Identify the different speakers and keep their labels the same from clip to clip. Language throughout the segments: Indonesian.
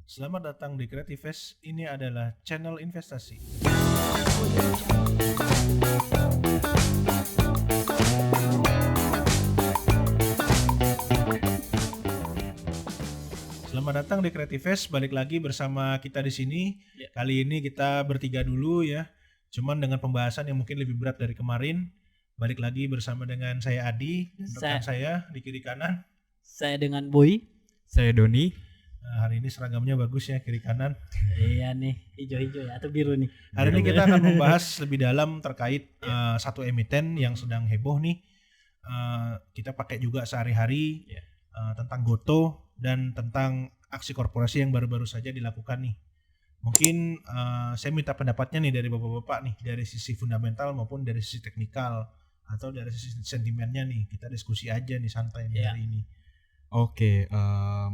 Speaker 1: Selamat datang di Creativest. Ini adalah channel investasi. Selamat datang di Creativest. Balik lagi bersama kita di sini.
Speaker 2: Ya.
Speaker 1: Kali ini kita bertiga dulu ya. Cuman dengan pembahasan yang mungkin lebih berat dari kemarin. Balik lagi bersama dengan saya Adi, rekan saya di kiri kanan.
Speaker 2: Saya dengan Boy.
Speaker 3: Saya Doni.
Speaker 1: Nah, hari ini seragamnya bagus ya, kiri kanan.
Speaker 2: Iya nih, hijau-hijau ya atau biru nih.
Speaker 1: Hari ini kita akan membahas lebih dalam terkait satu emiten yang sedang heboh nih. Kita pakai juga sehari-hari tentang Goto dan tentang aksi korporasi yang baru-baru saja dilakukan nih. Mungkin saya minta pendapatnya nih dari bapak-bapak nih, dari sisi fundamental maupun dari sisi teknikal atau dari sisi sentimennya nih. Kita diskusi aja nih santai nih hari ini.
Speaker 3: Oke,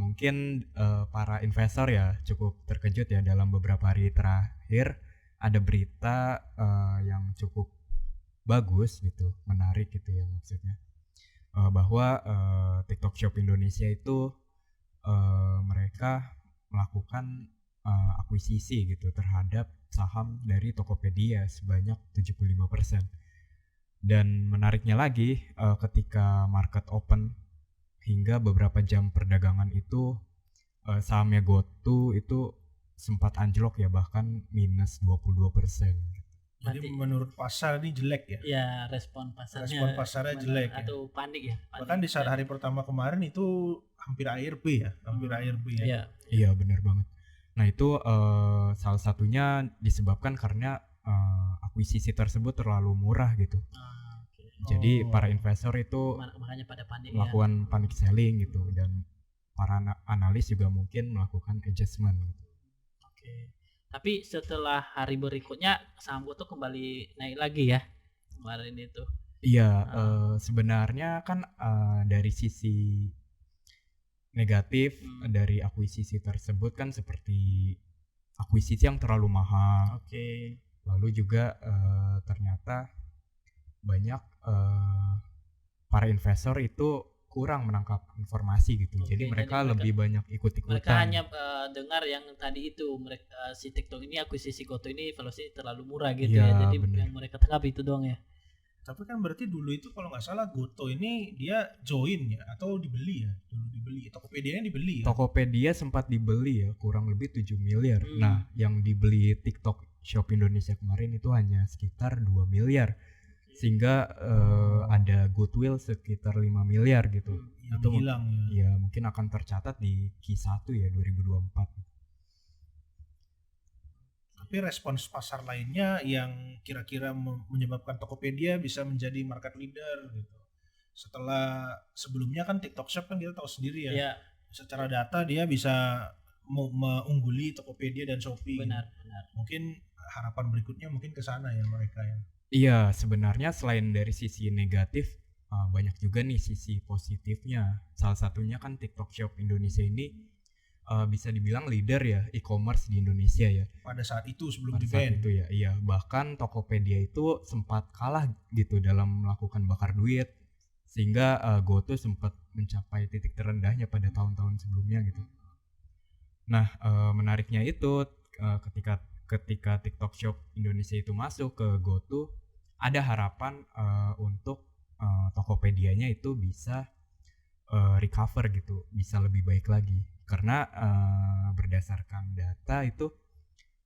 Speaker 3: mungkin para investor ya cukup terkejut ya dalam beberapa hari terakhir ada berita yang cukup bagus gitu, menarik gitu ya maksudnya, bahwa TikTok Shop Indonesia itu mereka melakukan akuisisi gitu terhadap saham dari Tokopedia sebanyak 75%. Dan menariknya lagi, ketika market open hingga beberapa jam perdagangan itu sahamnya GoTo itu sempat anjlok ya, bahkan minus 22%.
Speaker 1: Jadi menurut pasar ini jelek ya?
Speaker 2: Ya, respon pasarnya
Speaker 1: jelek
Speaker 2: atau
Speaker 1: ya?
Speaker 2: panik ya.
Speaker 1: Bahkan di saat hari pertama kemarin itu hampir ARB ya,
Speaker 2: Iya,
Speaker 3: iya benar banget. Nah itu salah satunya disebabkan karena akuisisi tersebut terlalu murah gitu. Jadi para investor itu
Speaker 2: makanya pada panik
Speaker 3: melakukan panic selling gitu, dan para analis juga mungkin melakukan adjustment gitu.
Speaker 2: Oke. Tapi setelah hari berikutnya saham Goto kembali naik lagi ya kemarin itu.
Speaker 3: Iya, sebenarnya kan dari sisi negatif dari akuisisi tersebut kan seperti akuisisi yang terlalu mahal.
Speaker 2: Oke.
Speaker 3: Lalu juga ternyata banyak para investor itu kurang menangkap informasi gitu. Jadi mereka lebih banyak ikut-ikutan.
Speaker 2: Mereka hanya dengar yang tadi itu, mereka si TikTok ini akuisisi Goto ini valuasi terlalu murah gitu ya. Jadi bener. Yang mereka tangkap itu doang ya.
Speaker 1: Tapi kan berarti dulu itu kalau nggak salah Goto ini dia join ya atau dibeli ya? Dulu dibeli. Tokopedia-nya dibeli ya?
Speaker 3: Tokopedia sempat dibeli ya, kurang lebih 7 miliar. Nah, yang dibeli TikTok Shop Indonesia kemarin itu hanya sekitar 2 miliar. Sehingga ada goodwill sekitar 5 miliar gitu.
Speaker 1: Itu hilang ya.
Speaker 3: Ya mungkin akan tercatat di Q1 ya 2024.
Speaker 1: Tapi respons pasar lainnya yang kira-kira menyebabkan Tokopedia bisa menjadi market leader gitu. Setelah sebelumnya kan TikTok Shop kan kita tahu sendiri ya.
Speaker 2: Iya.
Speaker 1: Secara data dia bisa mengungguli Tokopedia dan Shopee.
Speaker 2: Benar.
Speaker 1: Mungkin harapan berikutnya mungkin ke sana ya mereka ya.
Speaker 3: Iya, sebenarnya selain dari sisi negatif, banyak juga nih sisi positifnya. Salah satunya kan TikTok Shop Indonesia ini bisa dibilang leader ya e-commerce di Indonesia ya.
Speaker 1: Pada saat itu sebelum
Speaker 3: di ban. Itu ya, iya. Bahkan Tokopedia itu sempat kalah gitu dalam melakukan bakar duit, sehingga GoTo sempat mencapai titik terendahnya pada tahun-tahun sebelumnya gitu. Nah, menariknya itu ketika TikTok Shop Indonesia itu masuk ke GoTo, ada harapan untuk Tokopedia-nya itu bisa recover gitu, bisa lebih baik lagi. Karena berdasarkan data itu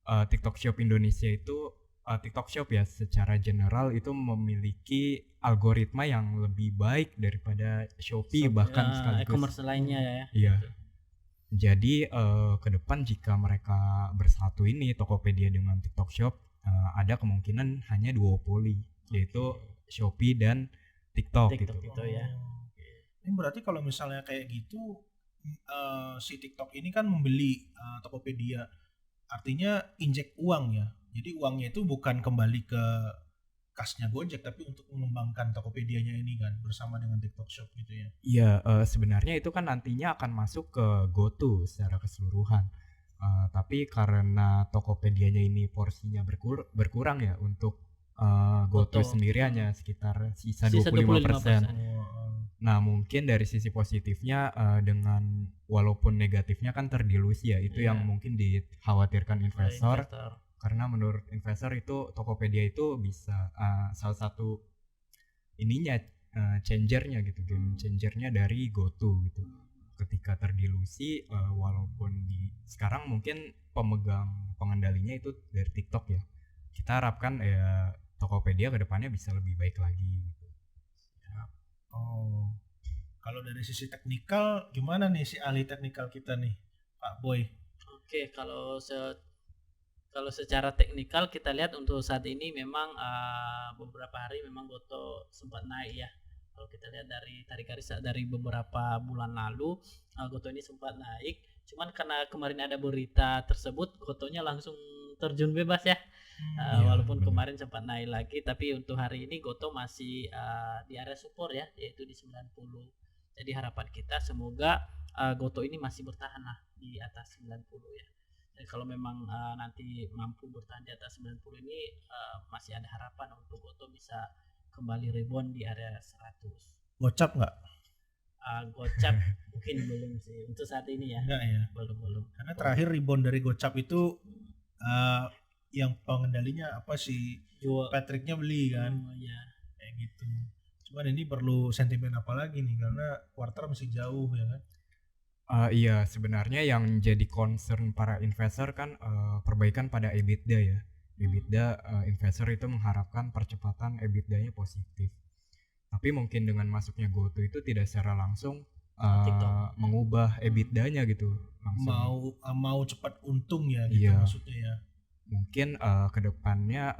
Speaker 3: TikTok Shop Indonesia itu TikTok Shop ya secara general itu memiliki algoritma yang lebih baik daripada Shopee bahkan sekaligus
Speaker 2: e-commerce lainnya ya.
Speaker 3: Iya. Jadi ke depan jika mereka bersatu ini Tokopedia dengan TikTok Shop, ada kemungkinan hanya duopoli, yaitu Shopee dan TikTok gitu.
Speaker 2: Gitu ya.
Speaker 1: Ini berarti kalau misalnya kayak gitu si TikTok ini kan membeli Tokopedia, artinya injek uang ya. Jadi uangnya itu bukan kembali ke kasnya Gojek tapi untuk mengembangkan Tokopedia-nya ini kan bersama dengan TikTok Shop gitu ya.
Speaker 3: Iya, sebenarnya itu kan nantinya akan masuk ke GoTo secara keseluruhan. Tapi karena Tokopedia-nya ini porsinya berkurang ya untuk GoTo sendiri hanya sekitar sisa 25%. Nah, mungkin dari sisi positifnya dengan walaupun negatifnya kan terdilusi ya, itu yang
Speaker 2: Iya.
Speaker 3: mungkin dikhawatirkan
Speaker 2: Oleh
Speaker 3: investor.
Speaker 2: investor.
Speaker 3: Karena menurut investor itu Tokopedia itu bisa salah satu ininya changernya gitu, game changernya dari GoTo gitu. Ketika terdilusi walaupun sekarang mungkin pemegang pengendalinya itu dari TikTok ya. Kita harapkan ya Tokopedia kedepannya bisa lebih baik lagi gitu.
Speaker 1: Oh. Kalau dari sisi teknikal gimana nih si ahli teknikal kita nih, Pak Boy?
Speaker 2: Oke, kalau secara teknikal kita lihat untuk saat ini memang beberapa hari memang Goto sempat naik ya. Kalau kita lihat dari tarik garis dari beberapa bulan lalu Goto ini sempat naik. Cuman karena kemarin ada berita tersebut Gotonya langsung terjun bebas ya.
Speaker 3: Iya,
Speaker 2: Walaupun
Speaker 3: benar.
Speaker 2: kemarin sempat naik lagi tapi untuk hari ini Goto masih di area support ya, yaitu di 90. Jadi harapan kita semoga Goto ini masih bertahan lah di atas 90 ya. Jadi kalau memang nanti mampu bertahan di atas 90 ini masih ada harapan untuk Goto bisa kembali rebound di area 100.
Speaker 1: Gocap nggak?
Speaker 2: Gocap mungkin belum sih untuk saat ini ya.
Speaker 1: Enggak ya.
Speaker 2: Belum.
Speaker 1: Karena terakhir rebound dari Gocap itu yang pengendalinya apa sih?
Speaker 2: Jual.
Speaker 1: Patricknya beli kan,
Speaker 2: Iya.
Speaker 1: kayak gitu. Cuman ini perlu sentimen apa lagi nih karena quarter masih jauh ya kan.
Speaker 3: Iya, sebenarnya yang jadi concern para investor kan perbaikan pada EBITDA ya. EBITDA investor itu mengharapkan percepatan EBITDA-nya positif. Tapi mungkin dengan masuknya GoTo itu tidak secara langsung
Speaker 2: TikTok.
Speaker 3: mengubah EBITDA-nya gitu langsung.
Speaker 1: Mau cepat untung ya gitu
Speaker 3: Iya.
Speaker 1: maksudnya ya.
Speaker 3: Mungkin kedepannya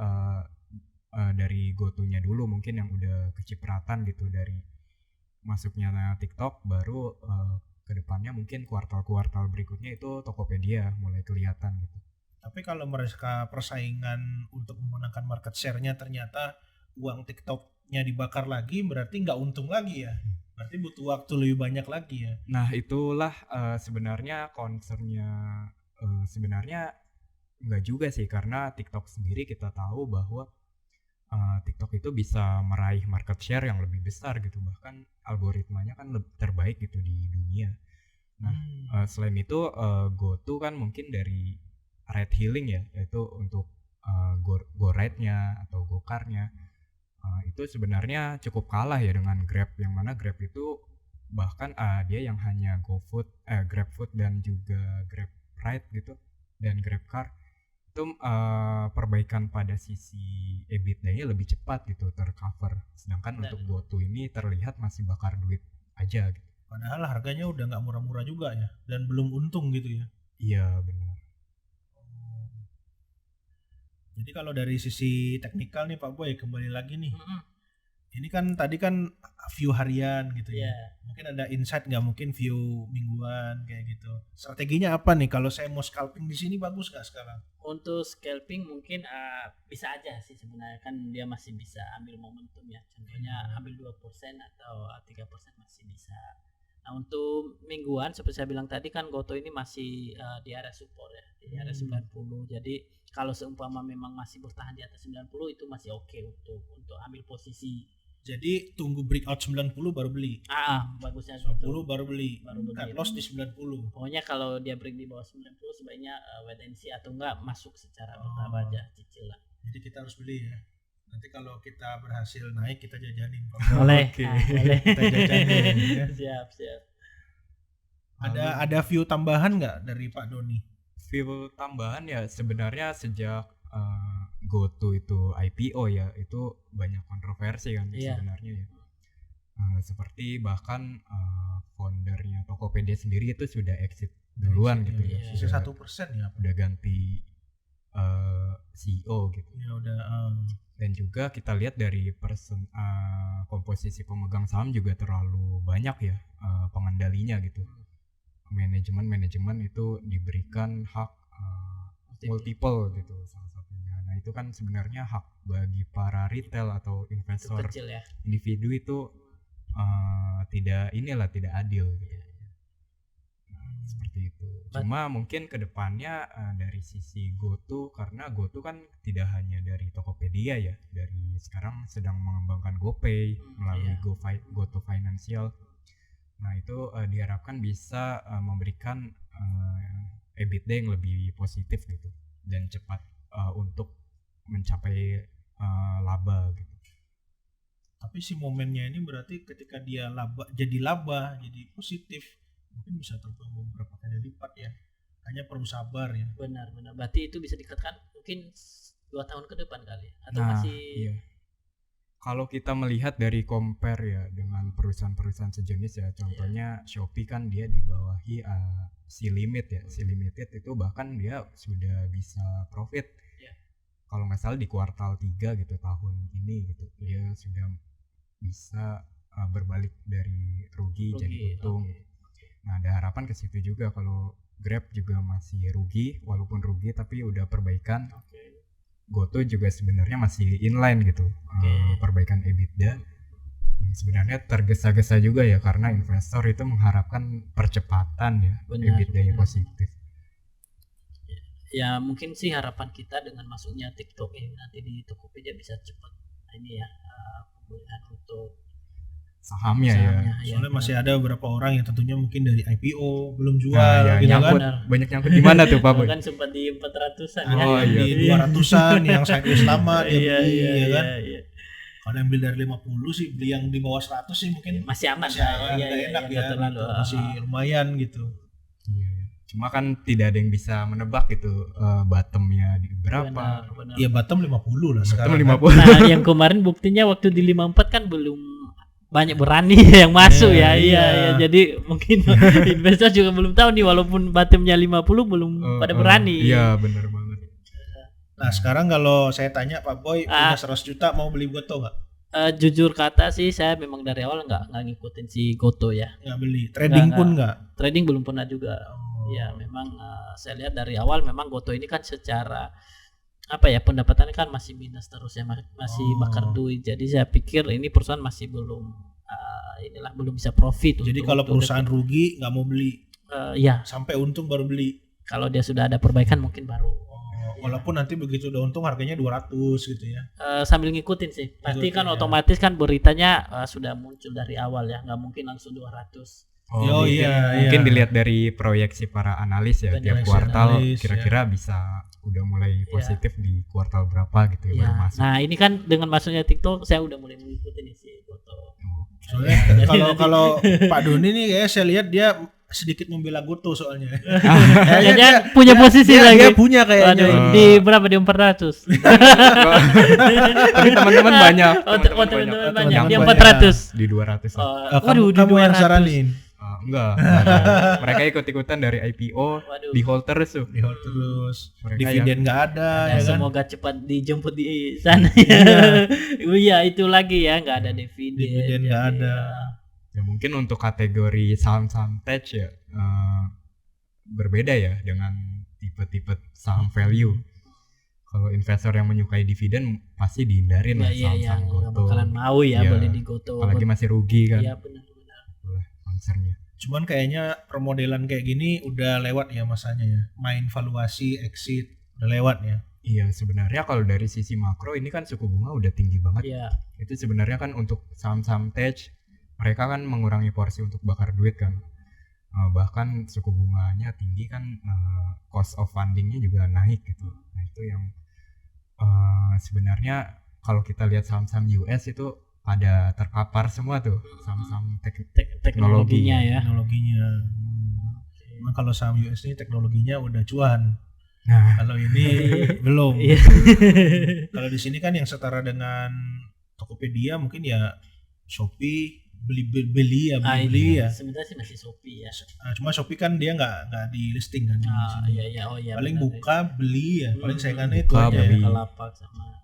Speaker 3: dari GoTo-nya dulu mungkin yang udah kecipratan gitu dari masuknya TikTok, baru kedepannya mungkin kuartal-kuartal berikutnya itu Tokopedia mulai kelihatan gitu.
Speaker 1: Tapi kalau mereka persaingan untuk memenangkan market share-nya ternyata uang TikTok-nya dibakar lagi, berarti nggak untung lagi ya. Berarti butuh waktu lebih banyak lagi ya.
Speaker 3: Nah, itulah sebenarnya concernnya sebenarnya enggak juga sih, karena TikTok sendiri kita tahu bahwa TikTok itu bisa meraih market share yang lebih besar gitu, bahkan algoritmanya kan terbaik gitu di dunia. Nah, selain itu GoTo kan mungkin dari ride hailing ya, yaitu untuk Go-ride-nya atau Gokar-nya itu sebenarnya cukup kalah ya dengan Grab, yang mana Grab itu bahkan dia yang hanya GrabFood dan juga GrabRide gitu dan GrabCar itu perbaikan pada sisi EBITDA-nya lebih cepat gitu tercover, sedangkan untuk GoTo ini terlihat masih bakar duit aja gitu.
Speaker 1: Padahal harganya udah nggak murah-murah juga ya, dan belum untung gitu ya.
Speaker 3: Iya, benar.
Speaker 1: Jadi kalau dari sisi teknikal nih Pak Boy, kembali lagi nih. Ini kan tadi kan view harian gitu ya. Mungkin ada insight nggak, mungkin view mingguan kayak gitu. Strateginya apa nih kalau saya mau scalping di sini, bagus nggak sekarang?
Speaker 2: Untuk scalping mungkin bisa aja sih sebenarnya, kan dia masih bisa ambil momentum ya. Contohnya ambil 2% atau 3% masih bisa. Nah, untuk mingguan seperti saya bilang tadi kan Goto ini masih di area support ya, di area 90. Jadi kalau seumpama memang masih bertahan di atas 90 itu masih oke untuk ambil posisi.
Speaker 1: Jadi tunggu breakout 90 baru beli.
Speaker 2: Bagusnya
Speaker 1: 90
Speaker 2: gitu.
Speaker 1: baru beli.
Speaker 2: Baru beli.
Speaker 1: Cut loss di 90.
Speaker 2: Pokoknya kalau dia break di bawah 90 sebaiknya wait and see atau enggak masuk secara bertahap aja, cicil lah.
Speaker 1: Jadi kita harus beli ya. Nanti kalau kita berhasil naik kita jajanin Pak.
Speaker 2: Boleh.
Speaker 3: Oke.
Speaker 2: Boleh.
Speaker 1: Kita jajanin ya.
Speaker 2: Siap.
Speaker 1: Ada view tambahan nggak dari Pak Doni?
Speaker 3: View tambahan ya sebenarnya sejak GoTo itu IPO ya, itu banyak kontroversi kan sebenarnya ya. Seperti bahkan foundernya Tokopedia sendiri itu sudah exit duluan gitu ya.
Speaker 1: Sisa 1% ya.
Speaker 3: Udah ganti CEO gitu.
Speaker 1: Ya udah.
Speaker 3: Dan juga kita lihat dari komposisi pemegang saham juga terlalu banyak ya pengendalinya gitu. Manajemen itu diberikan hak multiple gitu salah satunya. Nah, itu kan sebenarnya hak bagi para retail atau investor
Speaker 2: kecil ya.
Speaker 3: Individu itu tidak adil gitu. Nah, seperti itu. Cuma mungkin kedepannya dari sisi GoTo, karena GoTo kan tidak hanya dari Tokopedia ya, dari sekarang sedang mengembangkan GoPay melalui GoTo Financial. Nah itu diharapkan bisa memberikan EBITDA yang lebih positif gitu dan cepat untuk mencapai laba gitu.
Speaker 1: Tapi si momennya ini berarti ketika dia laba jadi positif, mungkin bisa terbang beberapa kali lipat ya. Hanya perlu sabar ya.
Speaker 2: Benar. Berarti itu bisa dikatakan mungkin 2 tahun ke depan kali atau
Speaker 3: Nah,
Speaker 2: masih
Speaker 3: iya. Kalau kita melihat dari compare ya dengan perusahaan-perusahaan sejenis ya, contohnya Shopee kan dia dibawahi C-Limit ya. C-Limited itu bahkan dia sudah bisa profit. Kalau nggak salah di kuartal 3 gitu tahun ini gitu, dia sudah bisa berbalik dari rugi jadi untung. Nah, ada harapan ke situ juga kalau Grab juga masih rugi, walaupun rugi tapi udah perbaikan. GoTo juga sebenarnya masih inline gitu, perbaikan EBITDA. Yang sebenarnya tergesa-gesa juga ya karena investor itu mengharapkan percepatan ya, EBITDA yang positif.
Speaker 2: Ya mungkin sih harapan kita dengan masuknya TikTok ini nanti di Tokopedia bisa cepat ini ya pemulihan untuk
Speaker 3: sahamnya ya.
Speaker 1: Soalnya masih ada beberapa orang yang tentunya mungkin dari IPO belum jual
Speaker 3: ya,
Speaker 1: gitu
Speaker 3: nyangkut,
Speaker 1: kan.
Speaker 3: Banyak nyangkut di mana tuh Pak Boy?
Speaker 2: Kan sempat di 400-an
Speaker 1: di 200-an yang sideways lama dia beli ya kan.
Speaker 2: Iya.
Speaker 1: Kalau yang beli dari 50 sih, beli yang di bawah 100 sih mungkin
Speaker 2: masih aman.
Speaker 1: Enak ya. Masih lumayan gitu.
Speaker 3: Cuma kan tidak ada yang bisa menebak gitu bottomnya di berapa.
Speaker 1: Iya bottom 50 lah
Speaker 3: sekarang.
Speaker 1: Bottom
Speaker 3: 50.
Speaker 2: Nah, yang kemarin buktinya waktu di 54 kan belum banyak berani yang masuk ya. Iya. Jadi mungkin investor juga belum tahu nih walaupun bottomnya 50 belum pada berani.
Speaker 3: Iya, benar banget.
Speaker 1: Nah, sekarang kalau saya tanya Pak Boy punya 100 juta mau beli GoTo enggak?
Speaker 2: Jujur kata sih saya memang dari awal nggak ngikutin si GoTo ya.
Speaker 1: Nggak beli. Trading pun nggak?
Speaker 2: Trading belum pernah juga. Ya memang saya lihat dari awal memang GoTo ini kan secara pendapatannya kan masih minus terus ya, masih bakar duit. Jadi saya pikir ini perusahaan masih belum belum bisa profit.
Speaker 1: Jadi kalau perusahaan rugi nggak mau beli.
Speaker 2: Ya.
Speaker 1: Sampai untung baru beli.
Speaker 2: Kalau dia sudah ada perbaikan mungkin baru.
Speaker 1: Walaupun nanti begitu udah untung harganya 200 gitu ya.
Speaker 2: Sambil ngikutin sih. Pasti kan otomatis kan beritanya sudah muncul dari awal ya, nggak mungkin langsung 200.
Speaker 3: Mungkin dilihat dari proyeksi para analis ya, tiap kuartal kira-kira bisa udah mulai positif di kuartal berapa gitu ya baru masuk.
Speaker 2: Nah ini kan dengan masuknya TikTok saya udah mulai mengikuti si GoTo.
Speaker 1: Soalnya kalau Pak Doni nih ya saya lihat dia sedikit membela GoTo soalnya.
Speaker 2: Dia punya posisi lagi.
Speaker 1: Dia punya kayaknya.
Speaker 2: Di berapa di 400.
Speaker 3: Tapi teman-teman banyak.
Speaker 2: Teman-teman banyak. Di 400.
Speaker 3: Di 200.
Speaker 1: Waduh, kamu yang saranin.
Speaker 3: Enggak. Mereka ikut-ikutan dari IPO. Di hold terus tuh.
Speaker 1: Di hold terus. Dividen nggak ada.
Speaker 2: Ya semoga cepat dijemput di sana. Iya itu lagi ya nggak ada dividen
Speaker 1: nggak ada.
Speaker 3: Ya mungkin untuk kategori saham-saham tech ya berbeda ya dengan tipe-tipe saham value. Kalau investor yang menyukai dividen pasti dihindarin lah saham-saham GoTo.
Speaker 2: Nggak bakalan mau ya beli di GoTo.
Speaker 3: Apalagi masih rugi kan.
Speaker 2: Iya benar-benar.
Speaker 3: Concernnya.
Speaker 1: Cuman kayaknya permodelan kayak gini udah lewat ya masanya ya. Main valuasi, exit udah lewat ya.
Speaker 3: Iya sebenarnya kalau dari sisi makro ini kan suku bunga udah tinggi banget.
Speaker 2: Iya.
Speaker 3: Itu sebenarnya kan untuk saham-saham tech mereka kan mengurangi porsi untuk bakar duit kan. Bahkan suku bunganya tinggi kan, cost of fundingnya juga naik gitu. Nah itu yang sebenarnya kalau kita lihat saham-saham US itu pada terkapar semua tuh saham-saham
Speaker 2: teknologinya ya.
Speaker 1: Teknologinya. Memang kalau saham US ini teknologinya udah cuan. Nah, kalau ini belum. Kalau di sini kan yang setara dengan Tokopedia mungkin ya Shopee beli ya.
Speaker 2: Sebenarnya sih masih Shopee ya.
Speaker 1: Cuma Shopee kan dia nggak di listing kan.
Speaker 2: Iya.
Speaker 1: Paling buka beli ya. Paling saingannya itu
Speaker 3: aja
Speaker 1: ya.
Speaker 2: Kalapak sama.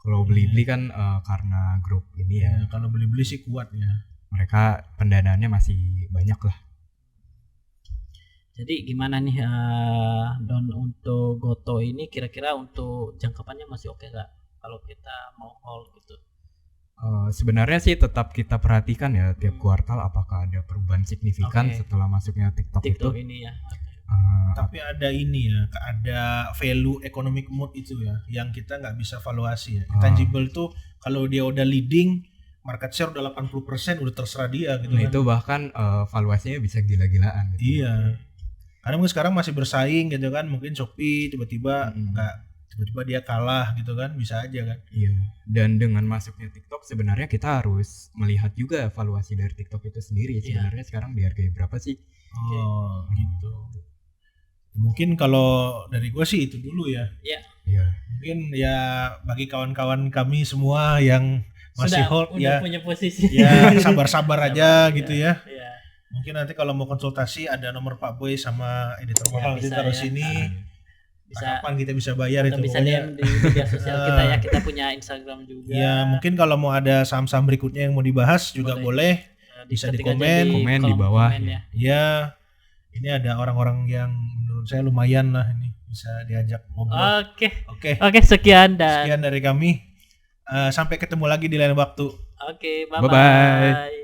Speaker 3: Kalau beli kan karena grup ini ya.
Speaker 1: Kalau beli sih kuat ya.
Speaker 3: Mereka pendanaannya masih banyak lah.
Speaker 2: Jadi gimana nih Don untuk GoTo ini kira-kira untuk jangka panjang masih oke nggak kalau kita mau hold gitu?
Speaker 3: Sebenarnya sih tetap kita perhatikan ya tiap kuartal apakah ada perubahan signifikan setelah masuknya TikTok itu.
Speaker 2: Ini ya.
Speaker 1: Tapi ada ini ya, ada value economic mood itu ya, yang kita nggak bisa valuasi ya. Tangible tuh kalau dia udah leading, market share udah 80% udah terserah dia gitu
Speaker 3: Nah
Speaker 1: kan.
Speaker 3: itu bahkan valuasinya bisa gila-gilaan gitu.
Speaker 1: Iya. Karena mungkin sekarang masih bersaing gitu kan, mungkin Shopee tiba-tiba tiba-tiba dia kalah gitu kan, bisa aja kan.
Speaker 3: Iya. Dan dengan masuknya TikTok sebenarnya kita harus melihat juga valuasi dari TikTok itu sendiri. Sebenarnya sekarang dihargai berapa sih?
Speaker 1: Oh, gitu. Mungkin kalau dari gue sih itu dulu ya.
Speaker 3: Iya.
Speaker 1: Mungkin ya bagi kawan-kawan kami semua yang masih hold ya,
Speaker 2: punya posisi.
Speaker 1: ya sabar-sabar aja gitu ya.
Speaker 2: Iya.
Speaker 1: Mungkin nanti kalau mau konsultasi ada nomor Pak Boy sama editor mahal
Speaker 2: bisa
Speaker 1: taruh
Speaker 2: ya.
Speaker 1: sini.
Speaker 2: Bisa
Speaker 1: Kapan kita bisa bayar
Speaker 2: atau
Speaker 1: itu
Speaker 2: bisa
Speaker 1: pokoknya.
Speaker 2: DM di media sosial kita ya, kita punya Instagram juga.
Speaker 1: Ya mungkin kalau mau ada saham-saham berikutnya yang mau dibahas juga boleh. Bisa di
Speaker 2: Ketik aja
Speaker 1: komen.
Speaker 3: Komen di
Speaker 2: kolom
Speaker 3: bawah.
Speaker 2: komen ya.
Speaker 1: Ya ini ada orang-orang yang menurut saya lumayan lah ini bisa diajak ngobrol. Oke.
Speaker 2: Sekian dan
Speaker 1: Sekian dari kami. Sampai ketemu lagi di lain waktu.
Speaker 2: Oke,
Speaker 3: Bye-bye.
Speaker 2: bye-bye.